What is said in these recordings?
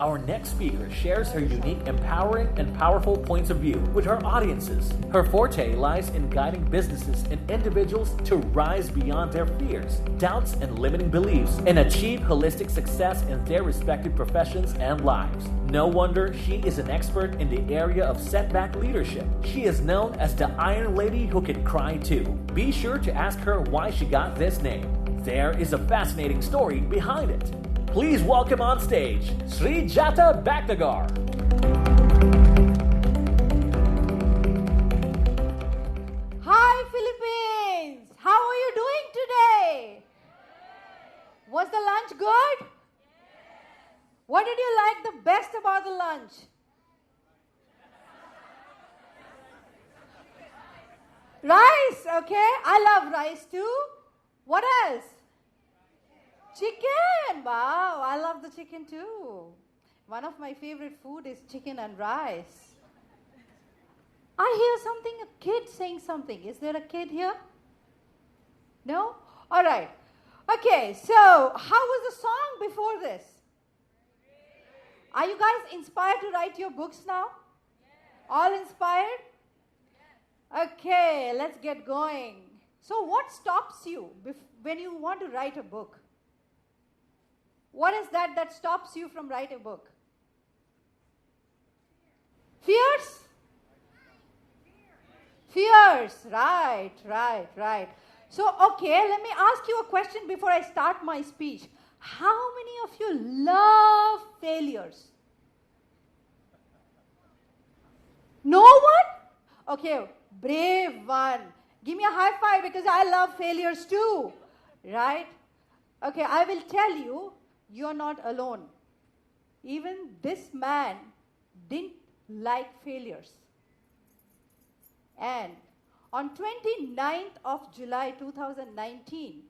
Our next speaker shares her unique, empowering, and powerful points of view with her audiences. Her forte lies in guiding businesses and individuals to rise beyond their fears, doubts, and limiting beliefs and achieve holistic success in their respective professions and lives. No wonder she is an expert in the area of setback leadership. She is known as the Iron Lady who can cry too. Be sure to ask her why she got this name. There is a fascinating story behind it. Please welcome on stage, Srijata Bhaktnagar. Hi Philippines! How are you doing today? Was the lunch good? What did you like the best about the lunch? Rice, okay. I love rice too. What else? Chicken! Wow, I love the chicken too. One of my favorite food is chicken and rice. I hear something, a kid saying something. Is there a kid here? No? All right. Okay, so how was the song before this? Are you guys inspired to write your books now? All inspired? Okay, let's get going. So what stops you when you want to write a book? What is that stops you from writing a book? Fears? Fears, right. So, okay, let me ask you a question before I start my speech. How many of you love failures? No one? Okay, brave one. Give me a high five because I love failures too, right? Okay, I will tell you, you're not alone. Even this man didn't like failures. And on 29th of July 2019,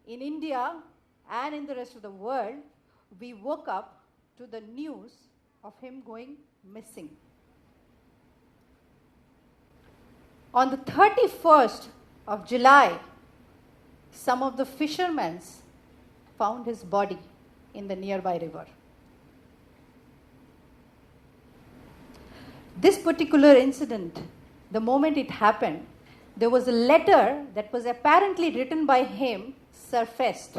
in India and in the rest of the world, we woke up to the news of him going missing. On the 31st of July, some of the fishermen found his body in the nearby river. This particular incident, the moment it happened, there was a letter that was apparently written by him surfaced.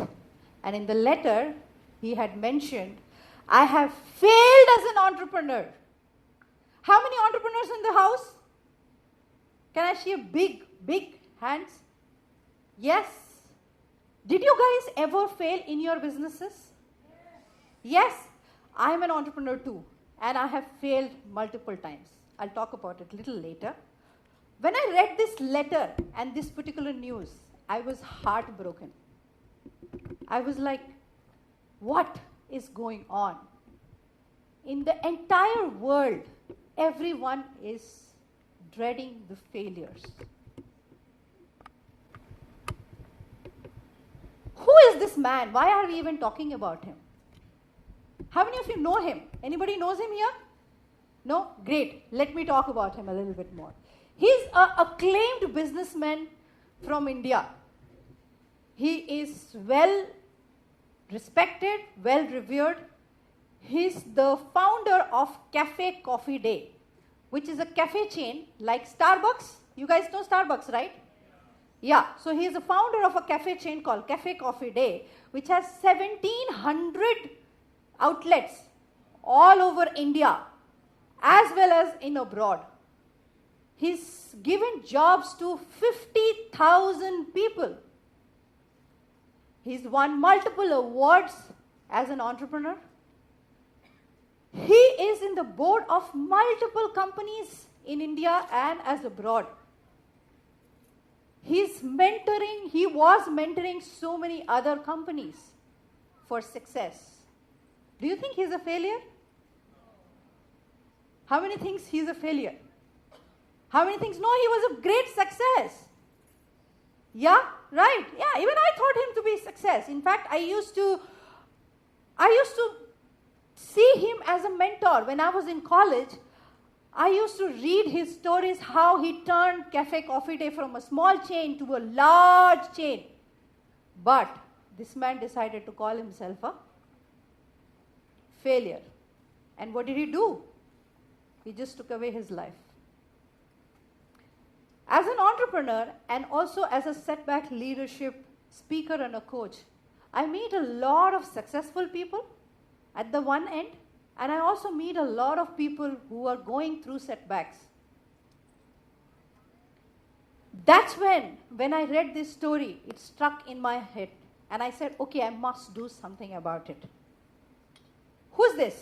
And in the letter, he had mentioned, I have failed as an entrepreneur. How many entrepreneurs in the house? Can I see a big hands? Yes. Did you guys ever fail in your businesses? Yes. I am an entrepreneur too, and I have failed multiple times. I'll talk about it a little later. When I read this letter and this particular news, I was heartbroken. I was like, what is going on? In the entire world, everyone is dreading the failures. Who is this man? Why are we even talking about him? How many of you know him? Anybody knows him here? No? Great. Let me talk about him a little bit more. He's an acclaimed businessman from India. He is well respected, well revered. He's the founder of Cafe Coffee Day, which is a cafe chain like Starbucks. You guys know Starbucks, right? Yeah, so he is the founder of a cafe chain called Cafe Coffee Day, which has 1,700 outlets all over India, as well as in abroad. He's given jobs to 50,000 people. He's won multiple awards as an entrepreneur. He is in the board of multiple companies in India and as abroad. He was mentoring so many other companies for success. Do you think he's a failure? How many think he's a failure? How many think, no, he was a great success? Yeah, right. Yeah, even I thought him to be a success. In fact, I used to see him as a mentor. When I was in college, I used to read his stories, how he turned Cafe Coffee Day from a small chain to a large chain. But this man decided to call himself a failure. And what did he do? He just took away his life. As an entrepreneur and also as a setback leadership speaker and a coach, I meet a lot of successful people at the one end, and I also meet a lot of people who are going through setbacks. That's when I read this story, it struck in my head. And I said, okay, I must do something about it. Who's this?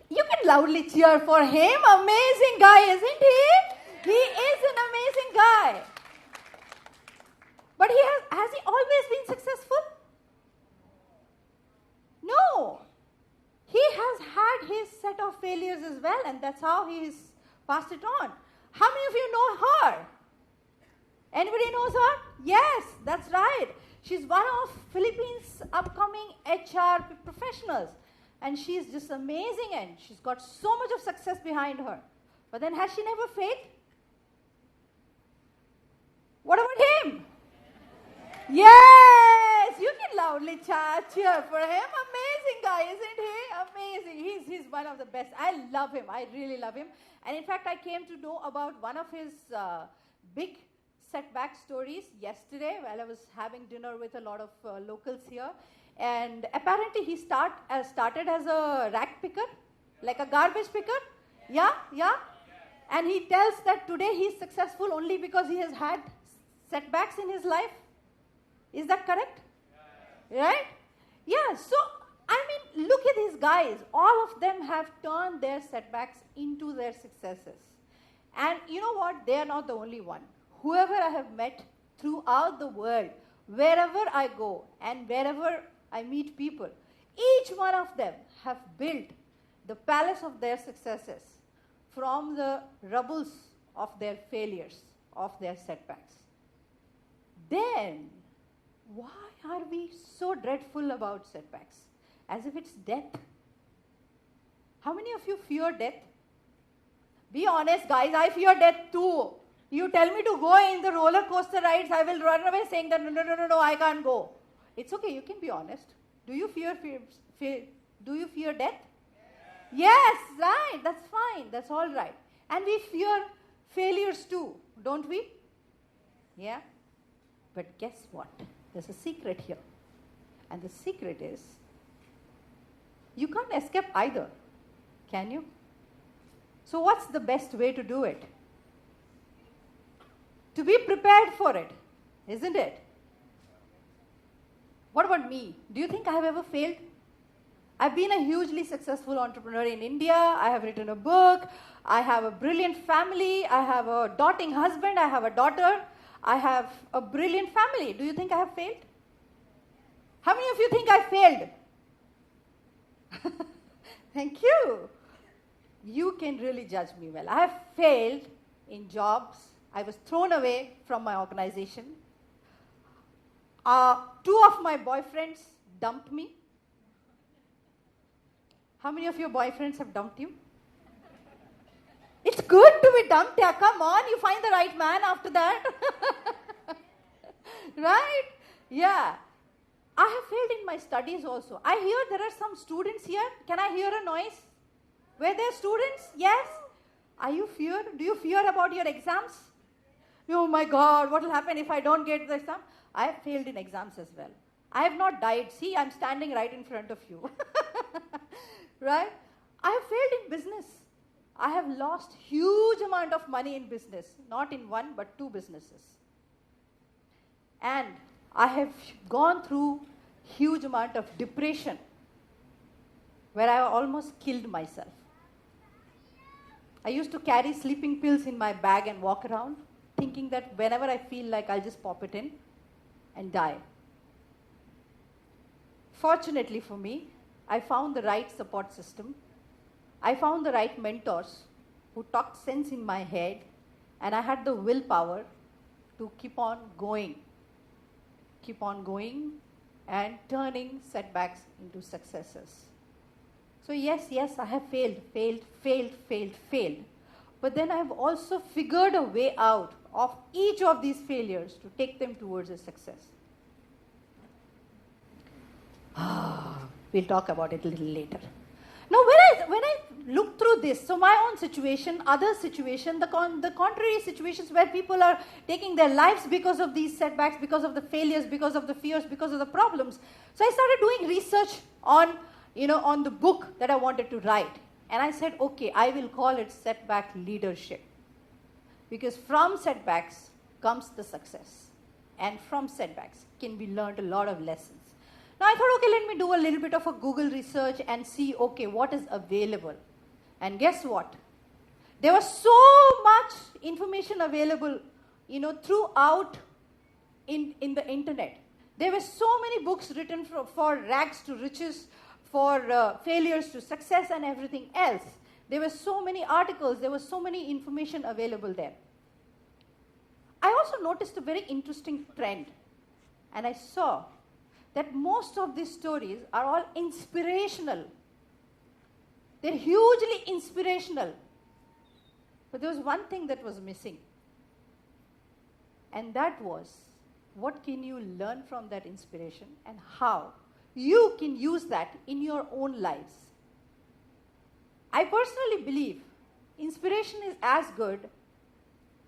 You can loudly cheer for him. Amazing guy, isn't he? He is an amazing guy. But has he always been successful? No. He has had his set of failures as well, and that's how he has passed it on. How many of you know her? Anybody knows her? Yes, that's right. She's one of Philippines' upcoming HR professionals. And she's just amazing, and she's got so much of success behind her. But then has she never failed? What about him? Yes, you can loudly cheer for him. Amazing guy, isn't he? Amazing. He's one of the best. I love him. I really love him. And in fact, I came to know about one of his big setback stories yesterday while I was having dinner with a lot of locals here. And apparently he started as a rag picker, like a garbage picker. Yeah. And he tells that today he's successful only because he has had setbacks in his life. Is that correct? Right? Yeah, so I mean, look at these guys. All of them have turned their setbacks into their successes. And you know what? They are not the only one. Whoever I have met throughout the world, wherever I go and wherever I meet people, each one of them have built the palace of their successes from the rubbles of their failures, of their setbacks. Then, why are we so dreadful about setbacks? As if it's death. How many of you fear death? Be honest, guys, I fear death too. You tell me to go in the roller coaster rides, I will run away saying that no, I can't go. It's okay, you can be honest. Do you fear death? Yes, right, that's fine, that's all right. And we fear failures too, don't we? Yeah? But guess what? There's a secret here. And the secret is, you can't escape either, can you? So what's the best way to do it? To be prepared for it, isn't it? What about me? Do you think I have ever failed? I've been a hugely successful entrepreneur in India. I have written a book. I have a brilliant family. I have a doting husband. I have a daughter. I have a brilliant family. Do you think I have failed? How many of you think I failed? Thank you. You can really judge me well. I have failed in jobs. I was thrown away from my organization. 2 of my boyfriends dumped me. How many of your boyfriends have dumped you? It's good to be dumped. Yeah, come on, you find the right man after that. Right? Yeah. I have failed in my studies also. I hear there are some students here. Can I hear a noise? Were there students? Yes? Are you fear? Do you fear about your exams? Oh my God, what will happen if I don't get the exam? I have failed in exams as well. I have not died. See, I'm standing right in front of you. Right? I have failed in business. I have lost huge amount of money in business. Not in one, but 2 businesses. And I have gone through huge amount of depression where I almost killed myself. I used to carry sleeping pills in my bag and walk around thinking that whenever I feel like I'll just pop it in and die. Fortunately for me, I found the right support system. I found the right mentors who talked sense in my head, and I had the willpower to keep on going and turning setbacks into successes. So yes, I have failed. But then I have also figured a way out of each of these failures to take them towards a success. We'll talk about it a little later. through this. So my own situation, other situation, the contrary situations where people are taking their lives because of these setbacks, because of the failures, because of the fears, because of the problems. So I started doing research on, on the book that I wanted to write. And I said, okay, I will call it Setback Leadership. Because from setbacks comes the success. And from setbacks can be learned a lot of lessons. Now I thought, okay, let me do a little bit of a Google research and see, okay, what is available. And guess what? There was so much information available, throughout in the internet. There were so many books written for rags to riches, for failures to success and everything else. There were so many articles, there was so many information available there. I also noticed a very interesting trend. And I saw that most of these stories are all inspirational. They're hugely inspirational. But there was one thing that was missing. And that was, what can you learn from that inspiration and how you can use that in your own lives? I personally believe inspiration is as good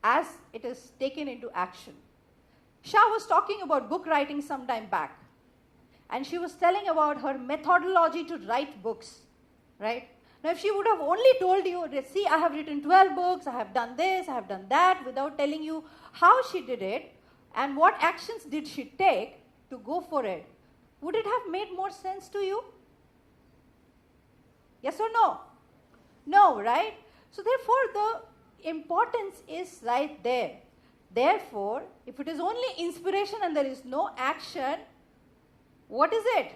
as it is taken into action. Shah was talking about book writing some time back. And she was telling about her methodology to write books, right? Now, if she would have only told you, see, I have written 12 books, I have done this, I have done that, without telling you how she did it and what actions did she take to go for it, would it have made more sense to you? Yes or no? No, right? So, therefore, the importance is right there. Therefore, if it is only inspiration and there is no action, what is it?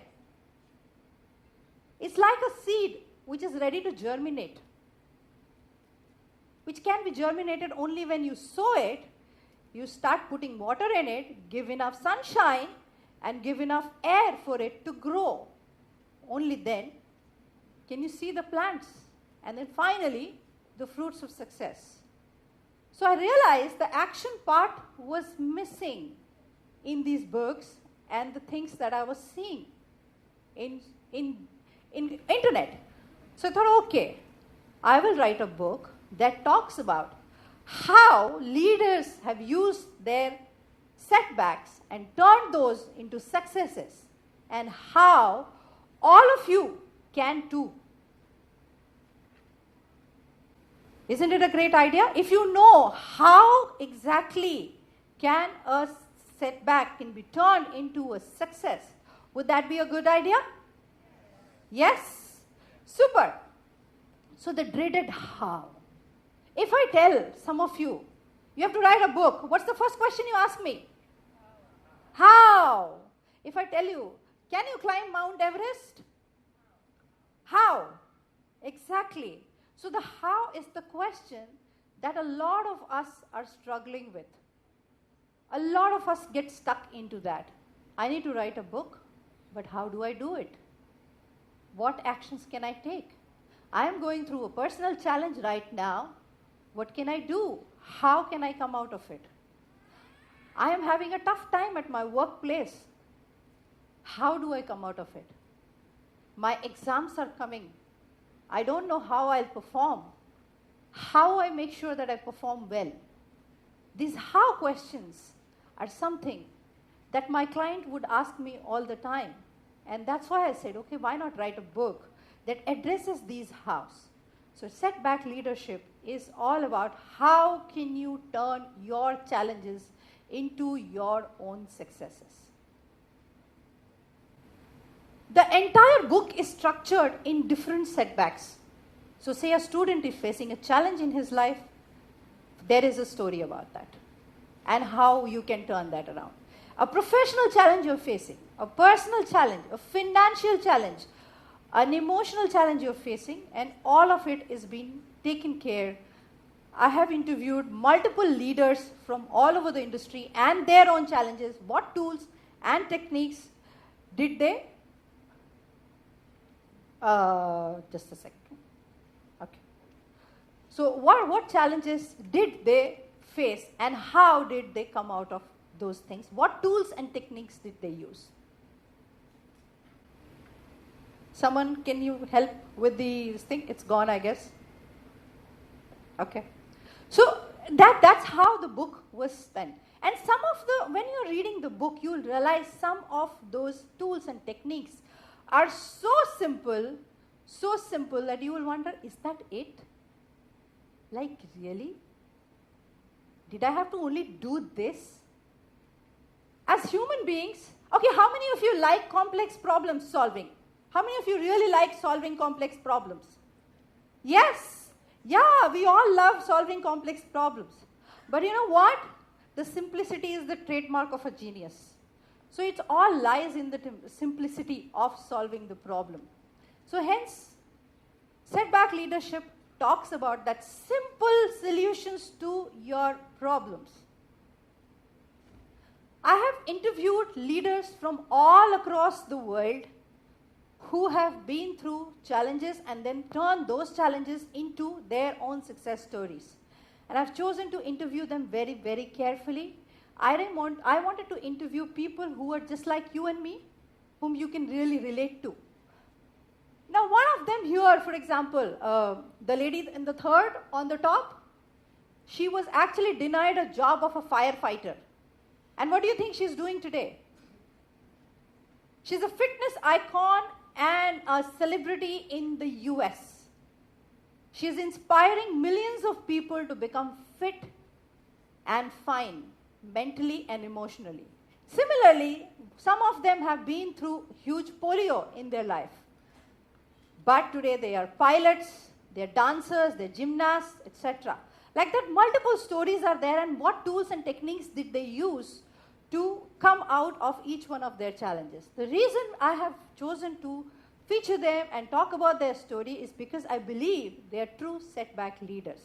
It's like a seed which is ready to germinate, which can be germinated only when you sow it, you start putting water in it, give enough sunshine, and give enough air for it to grow. Only then can you see the plants, and then finally the fruits of success. So I realized the action part was missing in these books and the things that I was seeing in internet. So I thought, okay, I will write a book that talks about how leaders have used their setbacks and turned those into successes, and how all of you can too. Isn't it a great idea? If you know how exactly can a setback can be turned into a success, would that be a good idea? Yes? Super. So the dreaded how. If I tell some of you, you have to write a book, what's the first question you ask me? How? If I tell you, can you climb Mount Everest? How? Exactly. So the how is the question that a lot of us are struggling with. A lot of us get stuck into that. I need to write a book, but how do I do it? What actions can I take? I am going through a personal challenge right now. What can I do? How can I come out of it? I am having a tough time at my workplace. How do I come out of it? My exams are coming. I don't know how I'll perform. How I make sure that I perform well? These how questions are something that my client would ask me all the time. And that's why I said, okay, why not write a book that addresses these hows? So setback leadership is all about how can you turn your challenges into your own successes. The entire book is structured in different setbacks. So say a student is facing a challenge in his life, there is a story about that and how you can turn that around. A professional challenge you're facing, a personal challenge, a financial challenge, an emotional challenge you're facing, and all of it is being taken care. I have interviewed multiple leaders from all over the industry and their own challenges. What tools and techniques did they? Just a second. Okay. So what challenges did they face and how did they come out of those things? What tools and techniques did they use? Someone, can you help with the thing? It's gone, I guess. Okay. So that's how the book was spent. And when you're reading the book, you'll realize some of those tools and techniques are so simple that you will wonder, is that it? Like, really? Did I have to only do this? As human beings, okay, how many of you like complex problem solving? How many of you really like solving complex problems? Yes. Yeah, we all love solving complex problems. But you know what? The simplicity is the trademark of a genius. So it all lies in the simplicity of solving the problem. So hence, setback leadership talks about that simple solutions to your problems. I have interviewed leaders from all across the world who have been through challenges and then turned those challenges into their own success stories. And I've chosen to interview them very, very carefully. I wanted to interview people who are just like you and me, whom you can really relate to. Now, one of them here, for example, the lady in the third on the top, she was actually denied a job of a firefighter. And what do you think she's doing today? She's a fitness icon and a celebrity in the US. She's inspiring millions of people to become fit and fine, mentally and emotionally. Similarly, some of them have been through huge polio in their life. But today they are pilots, they're dancers, they're gymnasts, etc. Like that, multiple stories are there, and what tools and techniques did they use to come out of each one of their challenges. The reason I have chosen to feature them and talk about their story is because I believe they are true setback leaders.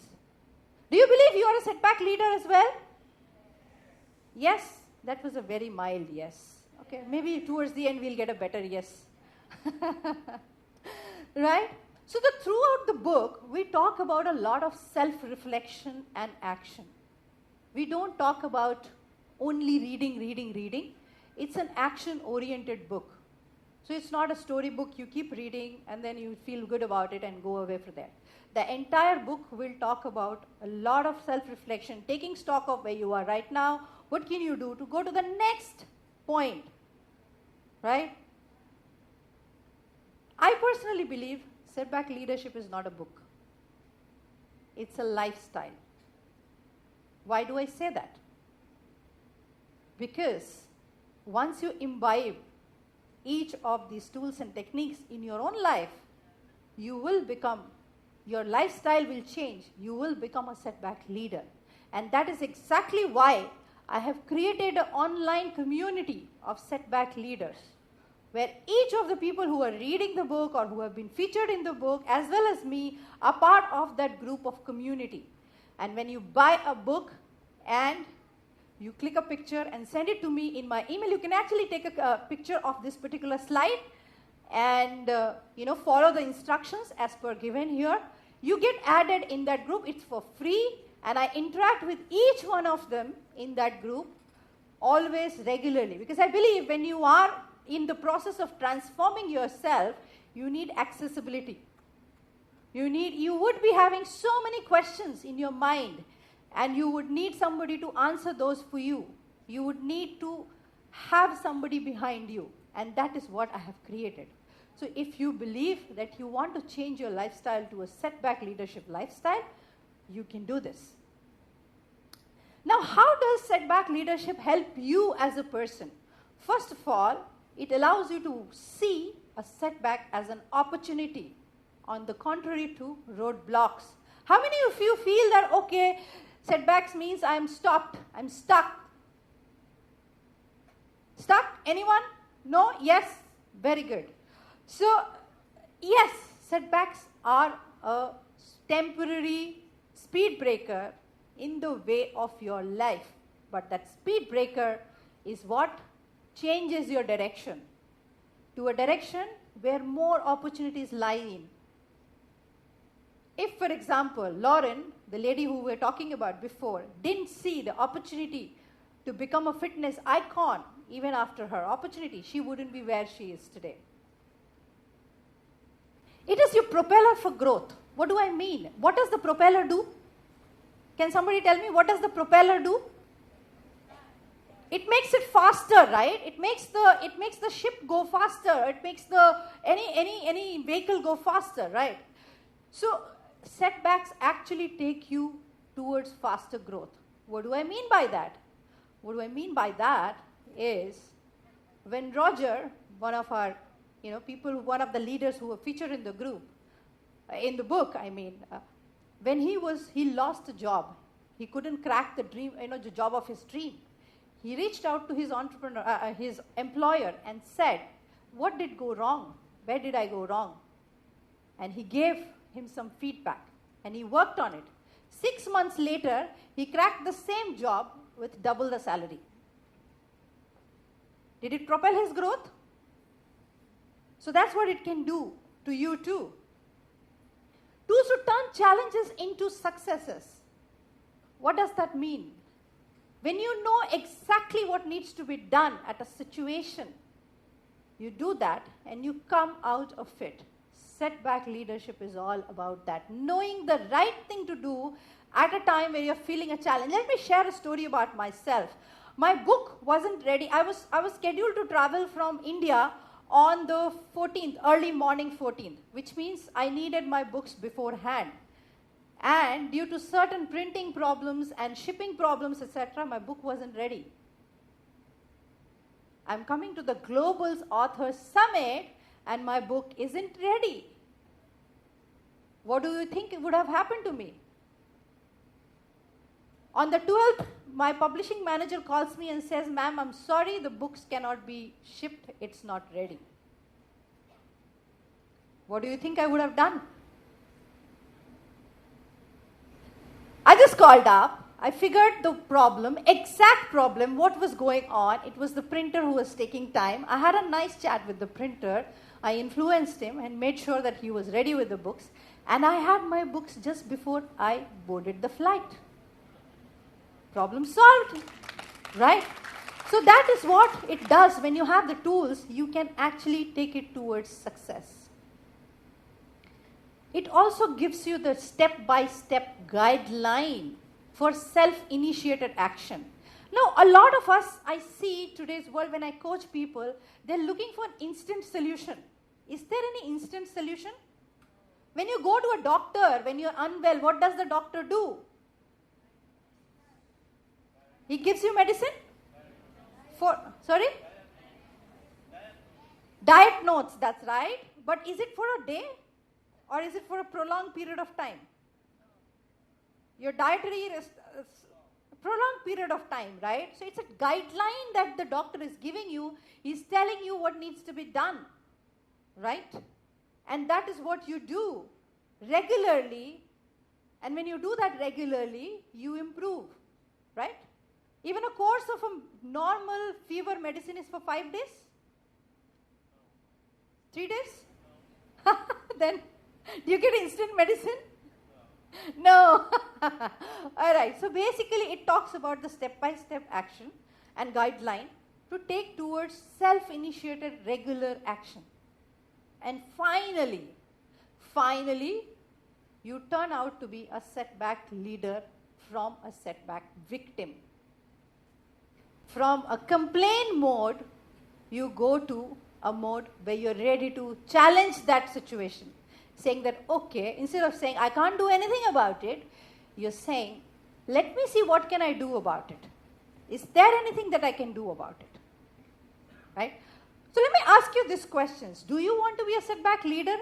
Do you believe you are a setback leader as well? Yes, that was a very mild yes. Okay, maybe towards the end we'll get a better yes. Right? So throughout the book, we talk about a lot of self-reflection and action. We don't talk about only reading. It's an action-oriented book. So it's not a storybook you keep reading and then you feel good about it and go away from there. The entire book will talk about a lot of self-reflection, taking stock of where you are right now, what can you do to go to the next point, right? I personally believe setback leadership is not a book. It's a lifestyle. Why do I say that? Because once you imbibe each of these tools and techniques in your own life, your lifestyle will change. You will become a setback leader. And that is exactly why I have created an online community of setback leaders, where each of the people who are reading the book or who have been featured in the book, as well as me, are part of that group of community. And when you buy a book and you click a picture and send it to me in my email, you can actually take a picture of this particular slide and follow the instructions as per given here. You get added in that group. It's for free, and I interact with each one of them in that group always regularly, because I believe when you are in the process of transforming yourself, you need accessibility. You would be having so many questions in your mind, and you would need somebody to answer those for you. You would need to have somebody behind you, and that is what I have created. So if you believe that you want to change your lifestyle to a setback leadership lifestyle, you can do this. Now, how does setback leadership help you as a person? First of all, it allows you to see a setback as an opportunity, on the contrary to roadblocks. How many of you feel that, okay, setbacks means I'm stopped, I'm stuck? Stuck? Anyone? No? Yes? Very good. So, yes, setbacks are a temporary speed breaker in the way of your life. But that speed breaker is what changes your direction to a direction where more opportunities lie in. If, for example, Lauren, the lady who we were talking about before, didn't see the opportunity to become a fitness icon even after her opportunity, she wouldn't be where she is today. It is your propeller for growth. What do I mean? What does the propeller do? Can somebody tell me what does the propeller do? It makes it faster, right? It makes the ship go faster. It makes the any vehicle go faster, right? So setbacks actually take you towards faster growth. What do I mean by that? What do I mean by that is when Roger, one of our people, one of the leaders who were featured in the group, in the book, when he lost a job, he couldn't crack the dream, the job of his dream. He reached out to his his employer and said, what did go wrong? Where did I go wrong? And he gave him some feedback and he worked on it. 6 months later, he cracked the same job with double the salary. Did it propel his growth? So that's what it can do to you too. To turn challenges into successes. What does that mean? When you know exactly what needs to be done at a situation, you do that and you come out of it. Setback leadership is all about that. Knowing the right thing to do at a time where you're feeling a challenge. Let me share a story about myself. My book wasn't ready. I was scheduled to travel from India on the 14th, early morning 14th, which means I needed my books beforehand. And due to certain printing problems and shipping problems, etc., my book wasn't ready. I'm coming to the Global Authors Summit and my book isn't ready. What do you think would have happened to me? On the 12th, my publishing manager calls me and says, ma'am, I'm sorry, the books cannot be shipped. It's not ready. What do you think I would have done? I just called up. I figured the problem, exact problem, what was going on. It was the printer who was taking time. I had a nice chat with the printer. I influenced him and made sure that he was ready with the books. And I had my books just before I boarded the flight. Problem solved, right? So that is what it does. When you have the tools, you can actually take it towards success. It also gives you the step-by-step guideline for self-initiated action. Now, a lot of us, I see today's world when I coach people, they're looking for an instant solution. Is there any instant solution? When you go to a doctor, when you're unwell, what does the doctor do? He gives you medicine? Sorry? Diet notes, that's right. But is it for a day? Or is it for a prolonged period of time? Your dietary prolonged period of time, right? So it's a guideline that the doctor is giving you. He's telling you what needs to be done, right? And that is what you do regularly. And when you do that regularly, you improve, right? Even a course of a normal fever medicine is for 5 days? 3 days? Then do you get instant medicine? No. All right. So basically it talks about the step-by-step action and guideline to take towards self-initiated regular action. And finally, you turn out to be a setback leader from a setback victim. From a complaint mode, you go to a mode where you're ready to challenge that situation. Saying that, okay, instead of saying, I can't do anything about it, you're saying, let me see what can I do about it. Is there anything that I can do about it? Right? So let me ask you these questions. Do you want to be a setback leader?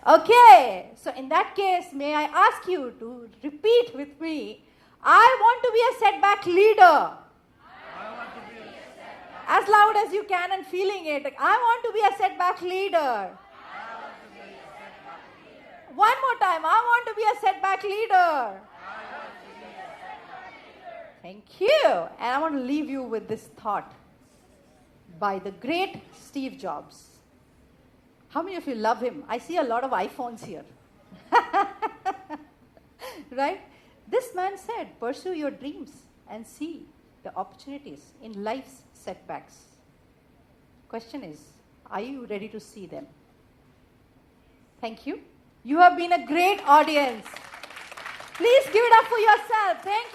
Okay, so in that case, may I ask you to repeat with me, I want to be a setback leader. As loud as you can and feeling it. Like, I want to be a setback leader. One more time. I want to be a setback leader. Thank you. And I want to leave you with this thought by the great Steve Jobs. How many of you love him? I see a lot of iPhones here. Right? This man said, pursue your dreams and see the opportunities in life's setbacks. Question is, are you ready to see them? Thank you. You have been a great audience. Please give it up for yourself. Thank you.